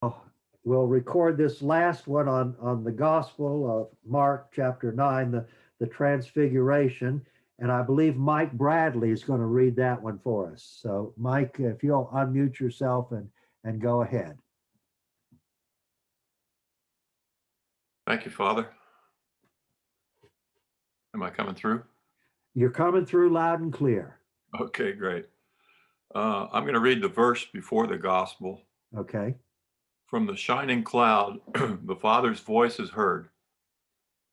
We'll record this last one on the Gospel of Mark, chapter 9, the Transfiguration. And I believe Mike Bradley is going to read that one for us. So, Mike, if you'll unmute yourself and go ahead. Thank you, Father. Am I coming through? You're coming through loud and clear. Okay, great. I'm going to read the verse before the gospel. Okay. From the shining cloud, the Father's voice is heard.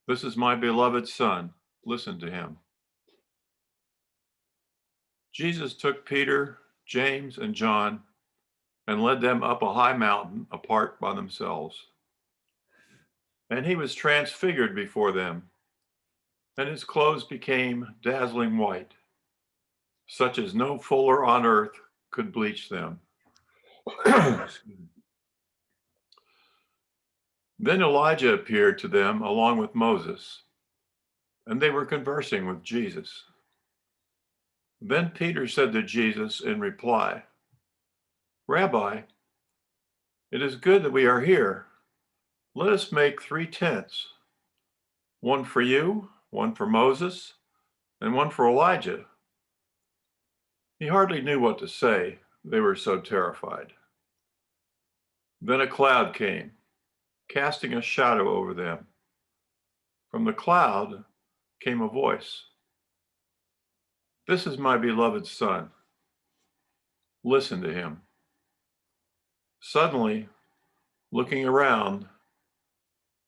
This is my beloved Son. Listen to him. Jesus took Peter, James, and John and led them up a high mountain apart by themselves. And he was transfigured before them, and his clothes became dazzling white, such as no fuller on earth could bleach them. Then Elijah appeared to them along with Moses, and they were conversing with Jesus. Then Peter said to Jesus in reply, Rabbi, it is good that we are here. Let us make 3 tents, one for you, one for Moses, and one for Elijah. He hardly knew what to say. They were so terrified. Then a cloud came, casting a shadow over them. From the cloud came a voice. This is my beloved Son. Listen to him. Suddenly, looking around,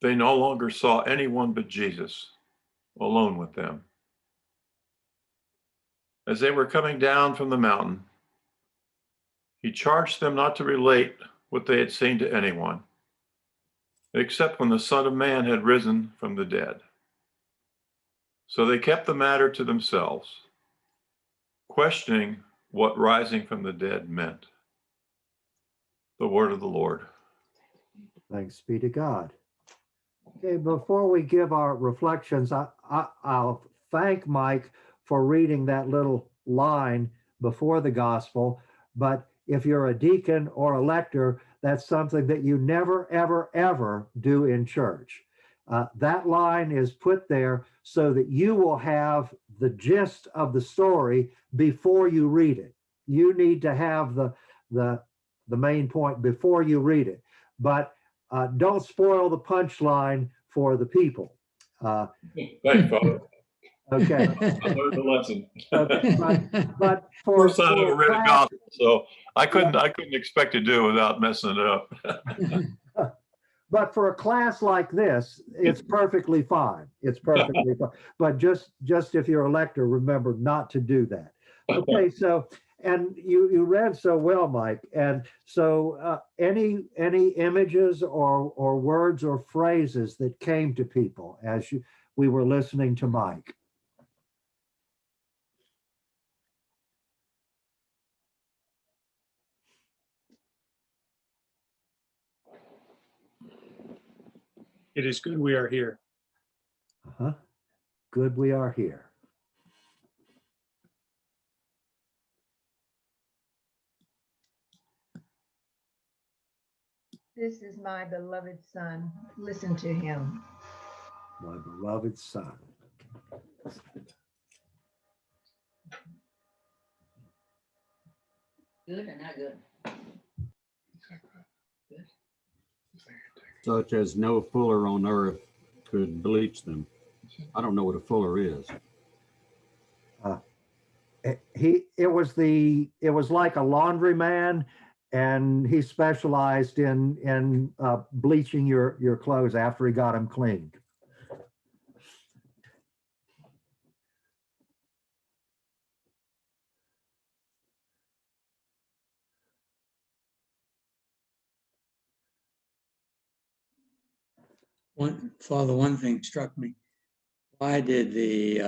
they no longer saw anyone but Jesus, alone with them. As they were coming down from the mountain, he charged them not to relate what they had seen to anyone, except when the Son of Man had risen from the dead. So they kept the matter to themselves, questioning what rising from the dead meant. The word of the Lord. Thanks be to God. Okay, before we give our reflections, I'll thank Mike for reading that little line before the gospel. But if you're a deacon or a lector, that's something that you never, ever, ever do in church. That line is put there so that you will have the gist of the story before you read it. You need to have the main point before you read it. But don't spoil the punchline for the people. Thanks, Father. Okay. I learned the lesson. Okay, but for First time I ever read a class, gospel, so I couldn't expect to do it without messing it up. but for a class like this, it's perfectly fine. It's perfectly fine. But just if you're a lector, remember not to do that. Okay, so and you read so well, Mike. And so any images or words or phrases that came to people as we were listening to Mike? It is good we are here. Uh-huh. Good we are here. This is my beloved Son. Listen to him. My beloved Son. Good or not good? Such as no fuller on earth could bleach them. I don't know what a fuller is. It was like a laundryman, and he specialized in bleaching your clothes after he got them cleaned. Father, one thing struck me. Why did the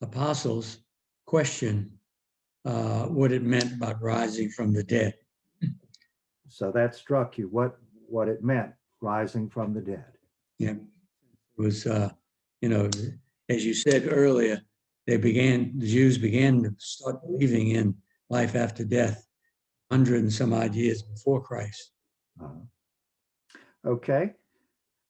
apostles question what it meant about rising from the dead? So that struck you, what it meant, rising from the dead. Yeah, it was, as you said earlier, the Jews began to start believing in life after death 100 and some odd years before Christ. Uh-huh. Okay.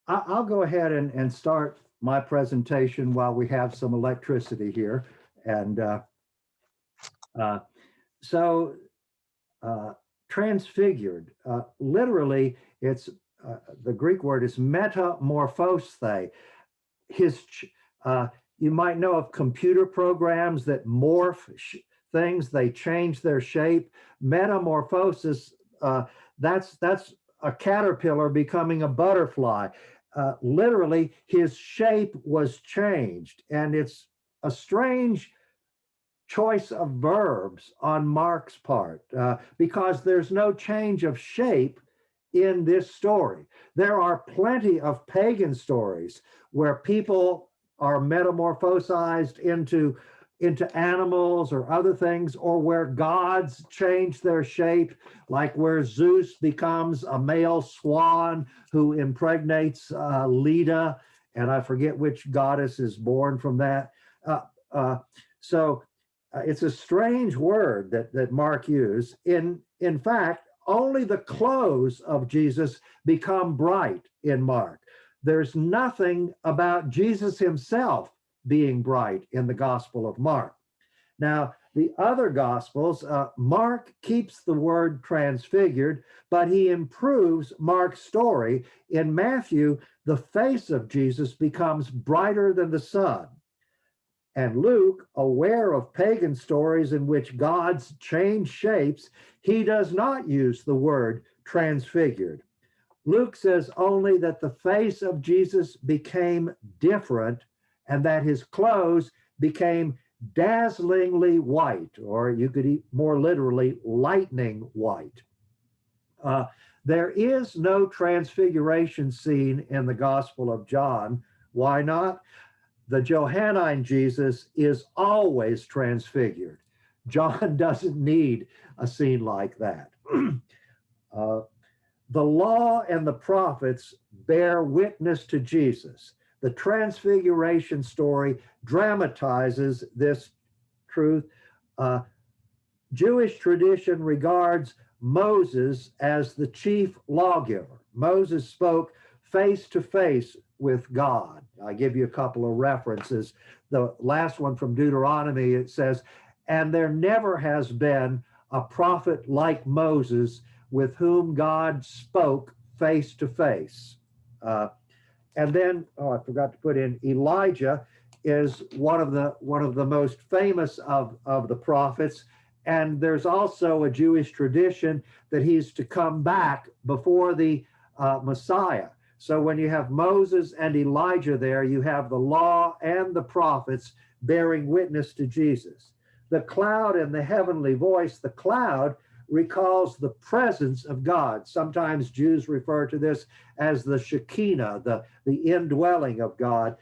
I'll go ahead and start my presentation while we have some electricity here. And uh, so transfigured, literally, it's the Greek word is metamorphose. You might know of computer programs that morph things, they change their shape. Metamorphosis, that's a caterpillar becoming a butterfly. Literally, his shape was changed, and it's a strange choice of verbs on Mark's part because there's no change of shape in this story. There are plenty of pagan stories where people are metamorphosized into animals or other things, or where gods change their shape, like where Zeus becomes a male swan who impregnates Leda, and I forget which goddess is born from that. So it's a strange word that Mark used. In fact, only the clothes of Jesus become bright in Mark. There's nothing about Jesus himself being bright in the Gospel of Mark. Now, the other Gospels, Mark keeps the word transfigured, but he improves Mark's story. In Matthew, the face of Jesus becomes brighter than the sun. And Luke, aware of pagan stories in which gods change shapes, he does not use the word transfigured. Luke says only that the face of Jesus became different and that his clothes became dazzlingly white, or you could more literally, lightning white. There is no transfiguration scene in the Gospel of John. Why not? The Johannine Jesus is always transfigured. John doesn't need a scene like that. The law and the prophets bear witness to Jesus. The transfiguration story dramatizes this truth. Jewish tradition regards Moses as the chief lawgiver. Moses spoke face to face with God. I give you a couple of references. The last one from Deuteronomy, it says, "And there never has been a prophet like Moses with whom God spoke face to face." And then, I forgot to put in, Elijah is one of the most famous of the prophets. And there's also a Jewish tradition that he's to come back before the Messiah. So when you have Moses and Elijah there, you have the law and the prophets bearing witness to Jesus. The cloud and the heavenly voice, the cloud recalls the presence of God. Sometimes Jews refer to this as the Shekinah, the indwelling of God.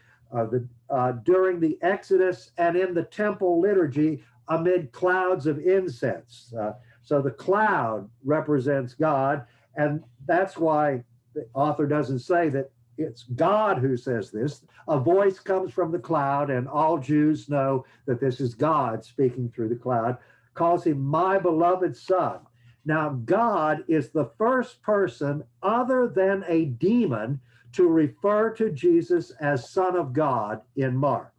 During the Exodus and in the temple liturgy amid clouds of incense. So the cloud represents God, and that's why the author doesn't say that it's God who says this. A voice comes from the cloud, and all Jews know that this is God speaking through the cloud, calls him my beloved son. Now, God is the first person other than a demon to refer to Jesus as Son of God in Mark.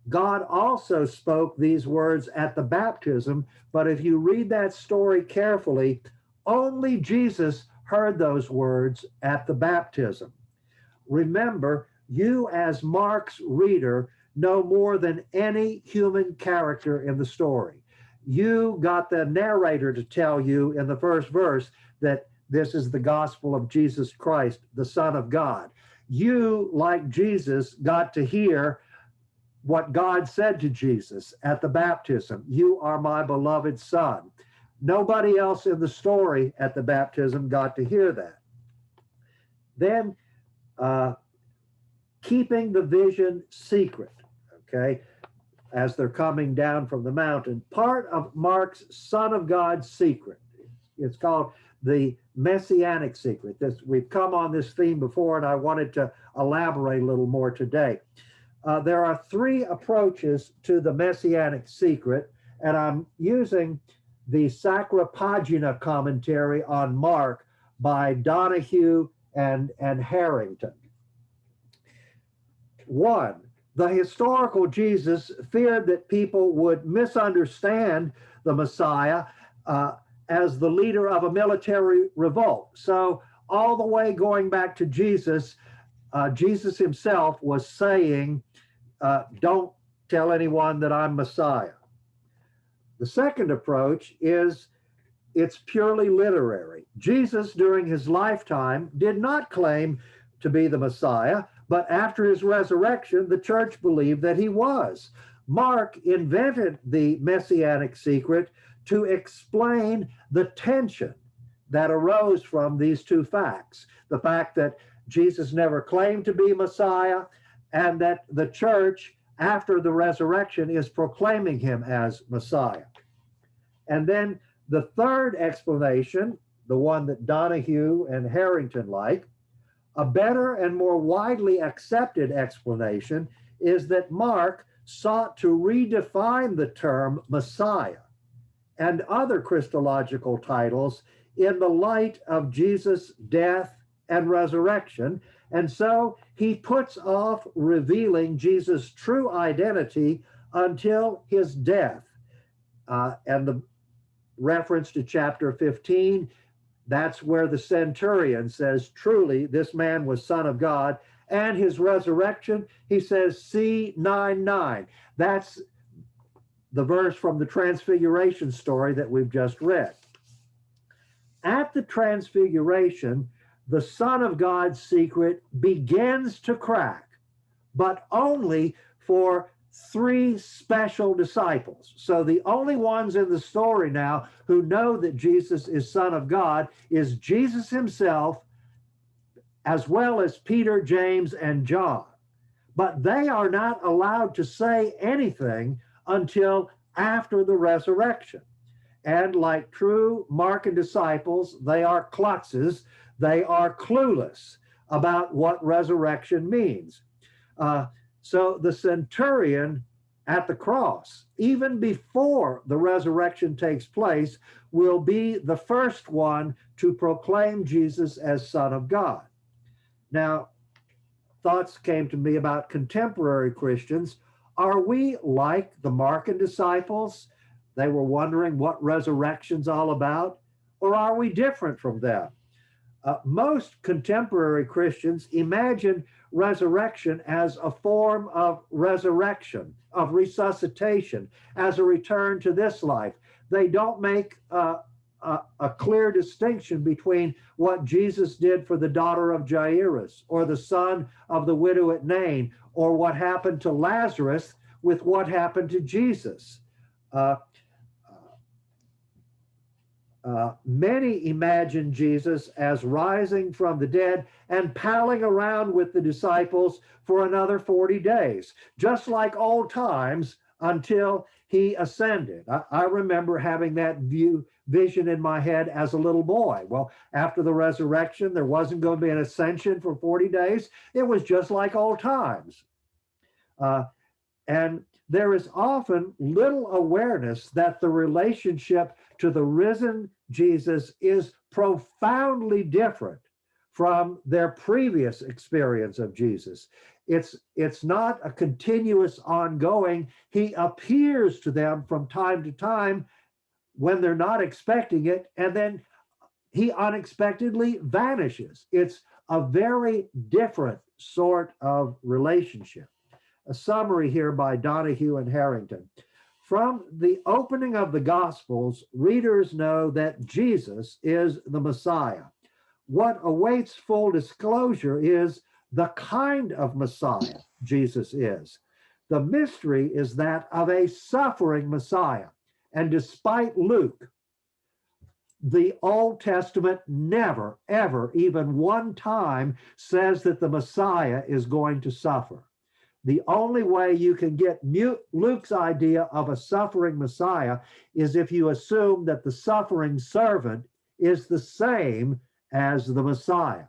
God also spoke these words at the baptism, but if you read that story carefully, only Jesus heard those words at the baptism. Remember, you as Mark's reader know more than any human character in the story. You got the narrator to tell you in the first verse that this is the gospel of Jesus Christ, the Son of God. You, like Jesus, got to hear what God said to Jesus at the baptism. You are my beloved son. Nobody else in the story at the baptism got to hear that. Then keeping the vision secret, okay, as they're coming down from the mountain. Part of Mark's Son of God secret, it's called the Messianic secret. We've come on this theme before, and I wanted to elaborate a little more today. There are three approaches to the Messianic secret, and I'm using the Sacra Pagina commentary on Mark by Donahue and Harrington. One, the historical Jesus feared that people would misunderstand the Messiah as the leader of a military revolt. So all the way going back to Jesus, Jesus himself was saying, don't tell anyone that I'm Messiah. The second approach is it's purely literary. Jesus, during his lifetime, did not claim to be the Messiah, but after his resurrection, the church believed that he was. Mark invented the messianic secret to explain the tension that arose from these two facts. The fact that Jesus never claimed to be Messiah, and that the church, after the resurrection, is proclaiming him as Messiah. And then the third explanation, the one that Donahue and Harrington like, a better and more widely accepted explanation is that Mark sought to redefine the term Messiah and other Christological titles in the light of Jesus' death and resurrection. And so he puts off revealing Jesus' true identity until his death. And the reference to chapter 15, that's where the centurion says, truly, this man was Son of God. And his resurrection, he says, C 9:9. That's the verse from the Transfiguration story that we've just read. At the Transfiguration, the Son of God's secret begins to crack, but only for 3 special disciples. So the only ones in the story now who know that Jesus is Son of God is Jesus himself, as well as Peter, James, and John. But they are not allowed to say anything until after the resurrection. And like true Markan disciples, they are klutzes. They are clueless about what resurrection means. So the centurion at the cross, even before the resurrection takes place, will be the first one to proclaim Jesus as Son of God. Now, thoughts came to me about contemporary Christians. Are we like the Markan disciples? They were wondering what resurrection's all about. Or are we different from them? Most contemporary Christians imagine resurrection as a form of resurrection, of resuscitation, as a return to this life. They don't make a clear distinction between what Jesus did for the daughter of Jairus, or the son of the widow at Nain, or what happened to Lazarus with what happened to Jesus. Many imagine Jesus as rising from the dead and palling around with the disciples for another 40 days, just like old times until he ascended. I remember having that vision in my head as a little boy. Well, after the resurrection, there wasn't going to be an ascension for 40 days. It was just like old times. And there is often little awareness that the relationship to the risen Jesus is profoundly different from their previous experience of Jesus. It's not a continuous ongoing. He appears to them from time to time when they're not expecting it, and then he unexpectedly vanishes. It's a very different sort of relationship. A summary here by Donahue and Harrington. From the opening of the Gospels, readers know that Jesus is the Messiah. What awaits full disclosure is the kind of Messiah Jesus is. The mystery is that of a suffering Messiah. And despite Luke, the Old Testament never, ever, even one time says that the Messiah is going to suffer. The only way you can get Luke's idea of a suffering Messiah is if you assume that the suffering servant is the same as the Messiah.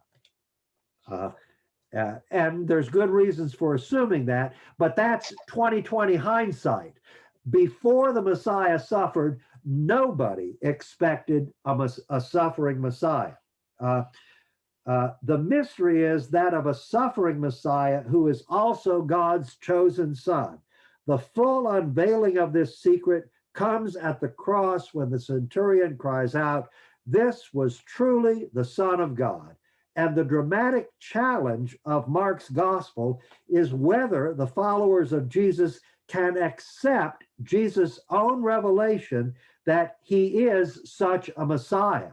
And there's good reasons for assuming that, but that's 2020 hindsight. Before the Messiah suffered, nobody expected a suffering Messiah. The mystery is that of a suffering Messiah who is also God's chosen Son. The full unveiling of this secret comes at the cross when the centurion cries out, "This was truly the Son of God." And the dramatic challenge of Mark's gospel is whether the followers of Jesus can accept Jesus' own revelation that he is such a Messiah,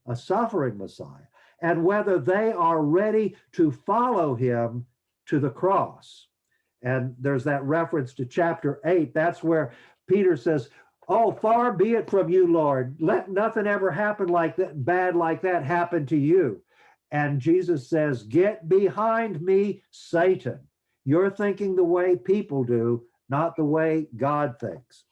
a suffering Messiah, and whether they are ready to follow him to the cross. And there's that reference to chapter 8. That's where Peter says, "Oh, far be it from you, Lord. Let nothing ever happen like that, bad like that happen to you." And Jesus says, "Get behind me, Satan. You're thinking the way people do, not the way God thinks."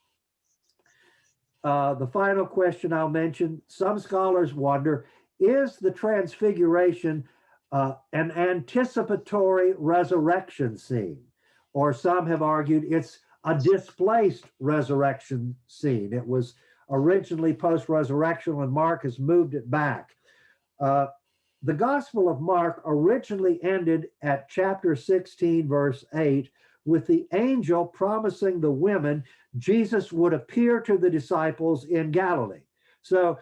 The final question I'll mention, some scholars wonder, is the transfiguration an anticipatory resurrection scene? Or some have argued it's a displaced resurrection scene. It was originally post-resurrectional and Mark has moved it back. The Gospel of Mark originally ended at chapter 16, verse 8, with the angel promising the women Jesus would appear to the disciples in Galilee. So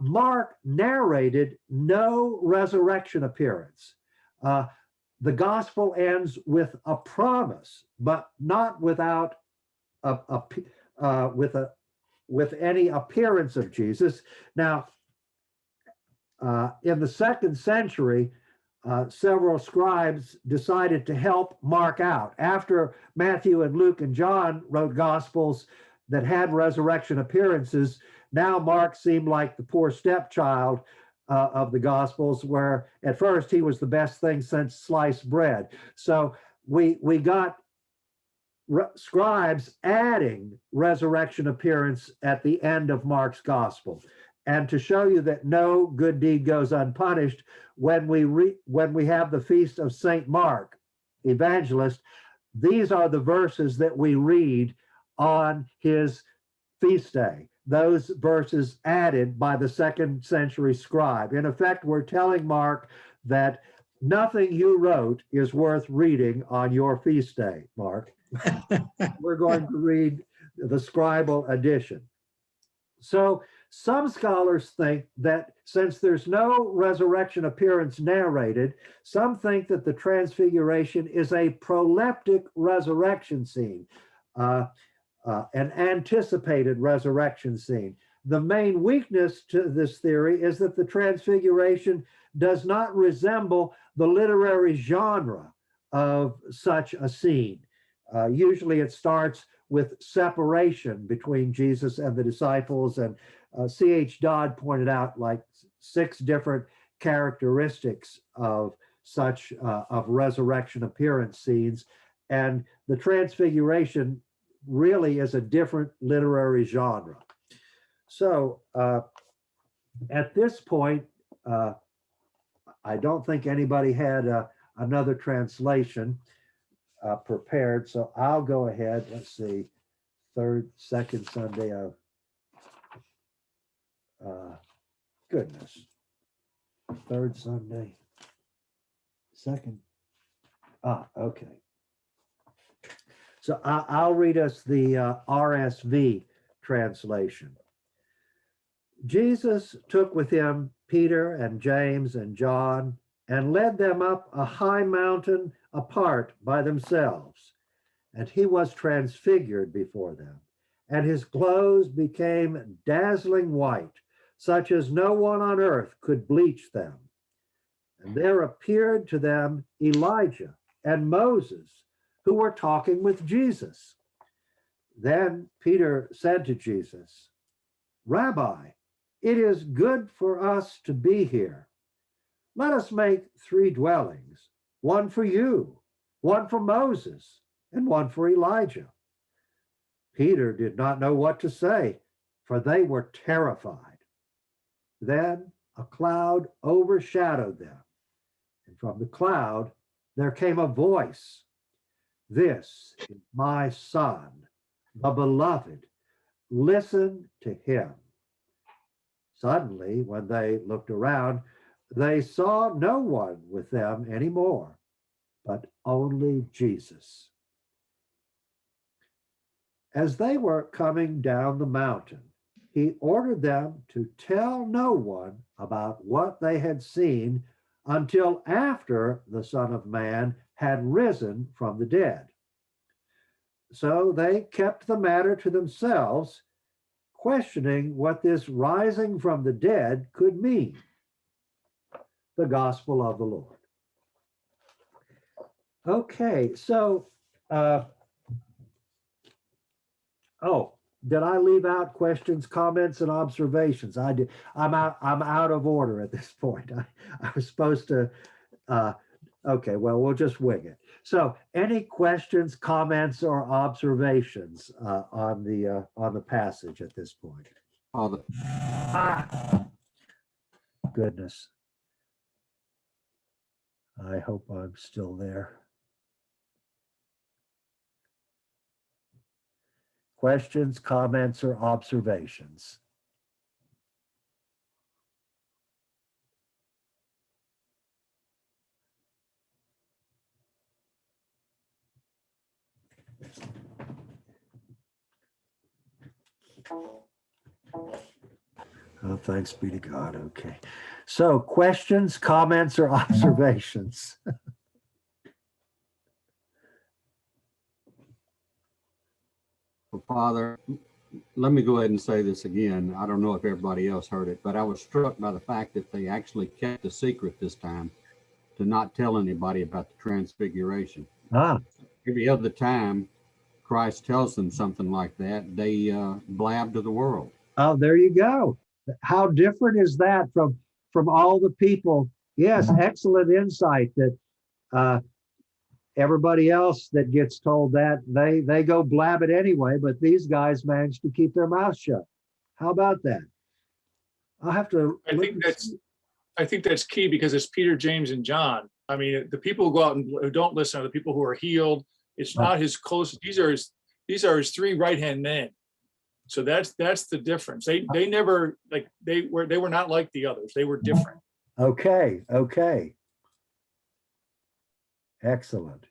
Mark narrated no resurrection appearance. The gospel ends with a promise, but not without with any appearance of Jesus. Now, in the 2nd century, several scribes decided to help Mark out. After Matthew and Luke and John wrote gospels that had resurrection appearances, now Mark seemed like the poor stepchild of the gospels, where at first he was the best thing since sliced bread. So we got scribes adding resurrection appearance at the end of Mark's gospel. And to show you that no good deed goes unpunished, when we have the feast of Saint Mark, evangelist, these are the verses that we read on his feast day. Those verses added by the 2nd century scribe. In effect, we're telling Mark that nothing you wrote is worth reading on your feast day, Mark. We're going to read the scribal edition. So some scholars think that since there's no resurrection appearance narrated, some think that the transfiguration is a proleptic resurrection scene, an anticipated resurrection scene. The main weakness to this theory is that the transfiguration does not resemble the literary genre of such a scene. Usually it starts with separation between Jesus and the disciples, and C.H. Dodd pointed out like 6 different characteristics of such of resurrection appearance scenes, and the transfiguration really is a different literary genre. So at this point, I don't think anybody had another translation prepared, so I'll go ahead. Let's see, second Sunday of goodness, third Sunday, second. Okay. So I'll read us the RSV translation. Jesus took with him Peter and James and John and led them up a high mountain apart by themselves. And he was transfigured before them, and his clothes became dazzling white, such as no one on earth could bleach them. And there appeared to them Elijah and Moses, who were talking with Jesus. Then Peter said to Jesus, "Rabbi, it is good for us to be here. Let us make 3 dwellings, one for you, one for Moses, and one for Elijah." Peter did not know what to say, for they were terrified. Then a cloud overshadowed them, and from the cloud there came a voice, "This is my son, the beloved. Listen to him." Suddenly, when they looked around, they saw no one with them anymore, but only Jesus. As they were coming down the mountain, he ordered them to tell no one about what they had seen until after the Son of Man had risen from the dead. So they kept the matter to themselves, questioning what this rising from the dead could mean. The gospel of the Lord. Okay, so, did I leave out questions, comments, and observations? I did. I'm out of order at this point. I was supposed to, okay, well, we'll just wing it. So any questions, comments, or observations on the passage at this point? Father, Goodness. I hope I'm still there. Questions, comments, or observations? Oh, thanks be to God. Okay. So questions, comments, or observations? Father, let me go ahead and say this again. I don't know if everybody else heard it, but I was struck by the fact that they actually kept a secret this time to not tell anybody about the transfiguration. Ah, Every other time Christ tells them something like that, they blab to the world. oh, there you go. How different is that from all the people? Yes, excellent insight that everybody else that gets told that they go blab it anyway, but these guys managed to keep their mouths shut. How about that? I'll have to. I think that's key because it's Peter, James, and John. I mean, the people who go out and who don't listen are the people who are healed. It's not his close. These are his three right-hand men. So that's the difference. They never they were not like the others. They were different. Okay. Excellent.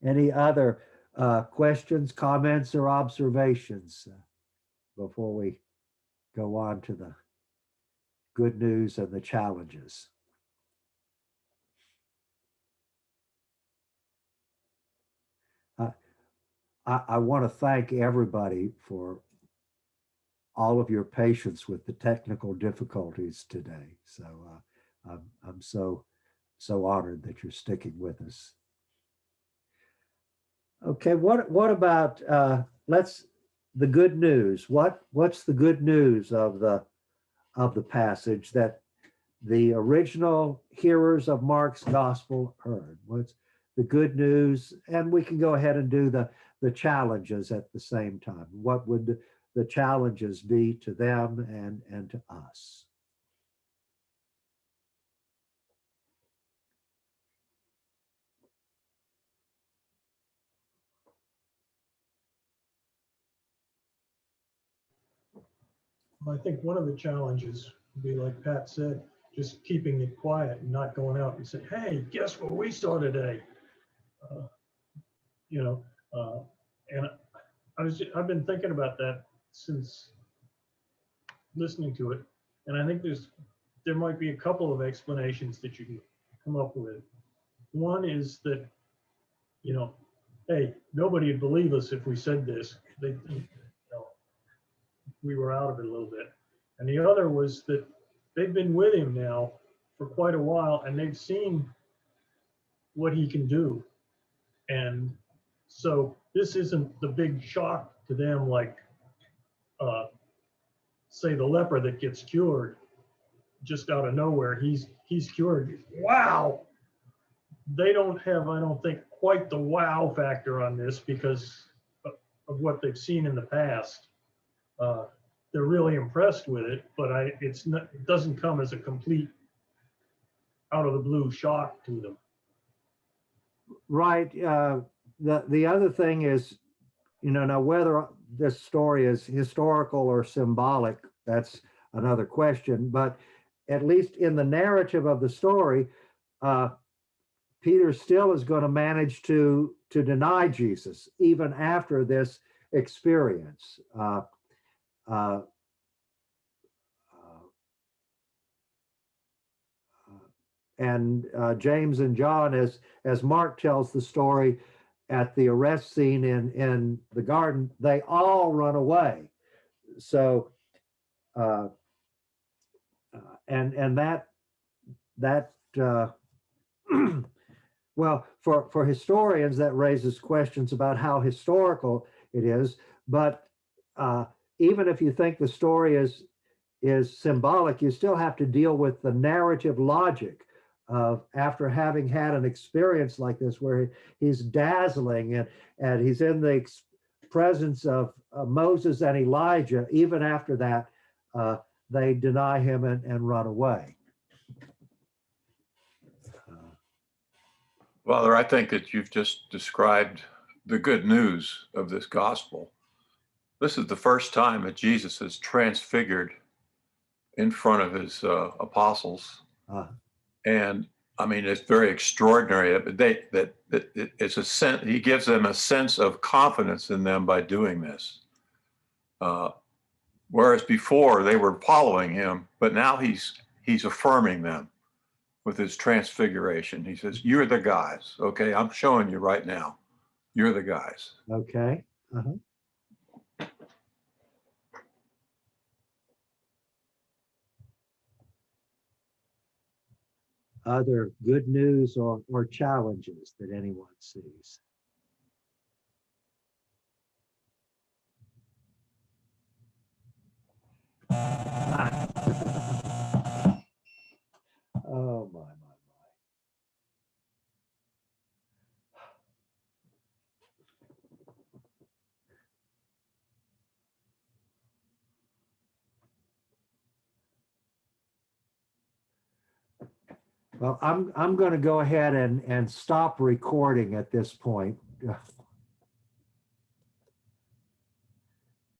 Any other questions, comments, or observations before we go on to the good news and the challenges? I want to thank everybody for all of your patience with the technical difficulties today. So I'm so honored that you're sticking with us. Okay, what about the good news? What's the good news of the passage that the original hearers of Mark's gospel heard? What's the good news? And we can go ahead and do the challenges at the same time. What would the challenges be to them and to us? I think one of the challenges would be, like Pat said, just keeping it quiet and not going out and say, hey, guess what we saw today? And I've been thinking about that since listening to it. And I think there might be a couple of explanations that you can come up with. One is that, hey, nobody would believe us if we said this. They think, we were out of it a little bit. And the other was that they've been with him now for quite a while and they've seen what he can do. And so this isn't the big shock to them, like, say, the leper that gets cured just out of nowhere. He's cured. Wow. They don't have, I don't think, quite the wow factor on this because of what they've seen in the past. They're really impressed with it, but it doesn't come as a complete out of the blue shock to them. Right. The other thing is, now whether this story is historical or symbolic, that's another question. But at least in the narrative of the story, Peter still is going to manage to deny Jesus even after this experience. And James and John, as Mark tells the story at the arrest scene in the garden, they all run away. So, and that well, for historians, that raises questions about how historical it is. But even if you think the story is symbolic, you still have to deal with the narrative logic of, after having had an experience like this where he's dazzling and he's in the presence of Moses and Elijah. Even after that, they deny him and run away. Father, I think that you've just described the good news of this gospel. This is the first time that Jesus is transfigured in front of his apostles. And I mean, it's very extraordinary. It's a sense, he gives them a sense of confidence in them by doing this. Whereas before they were following him, but now he's affirming them with his transfiguration. He says, "You're the guys, okay? I'm showing you right now. You're the guys." Okay. Other good news or challenges that anyone sees? Oh my. Well, I'm going to go ahead and stop recording at this point.